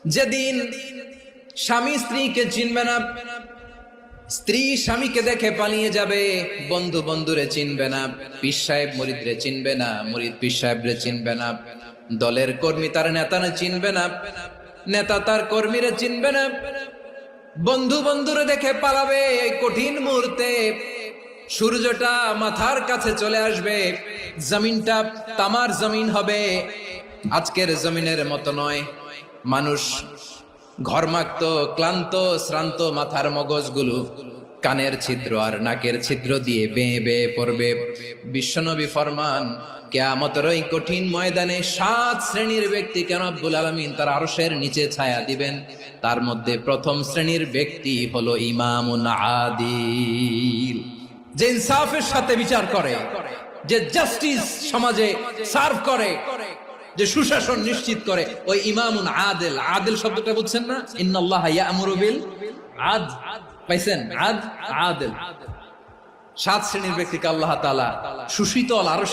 যেদিন স্বামী স্ত্রীকে চিনবে না, স্ত্রী স্বামীকে দেখে পালিয়ে যাবে, বন্ধু বন্ধুরে চিনবে না, পীর সাহেব মুরিদরে চিনবে না, মুরিদ পীর সাহেবরে চিনবে না, দলের কর্মী তার নেতারে চিনবে না, নেতা তার কর্মীরে চিনবে না, বন্ধু বন্ধুরে দেখে পালাবে। এই কঠিন মুহূর্তে সূর্যটা মাথার কাছে চলে আসবে, জমিনটা তামার জমিন হবে। আজকের জমিনের মতো নয়। মানুষ ঘর্মাক্ত, ক্লান্ত, শ্রান্ত মাথার মগজগুলো কানের ছিদ্র আর নাকের ছিদ্র দিয়ে বেয়ে বেয়ে পড়বে। বিশ্বনবী ফরমান, কিয়ামতের ওই কঠিন ময়দানে 7 শ্রেণীর ব্যক্তিকে রব্বুল আলামিন তার আরশের নিচে ছায়া দিবেন। তার মধ্যে প্রথম শ্রেণীর ব্যক্তি হলো ইমামুন আদিল, যে ইনসাফের সাথে বিচার করে, যে জাস্টিস সমাজে সার্ভ করে, যে সুশাসন নিশ্চিত করে, ওই ইমামুন আদিল। আদিল শব্দটা বুঝছেন না? ইন্নাল্লাহা ইয়া'মুরু বিল আদল, পাইছেন? আদিল। 7 শ্রেণীর ব্যক্তিকে আল্লাহ তাআলা সুশীতল আরশ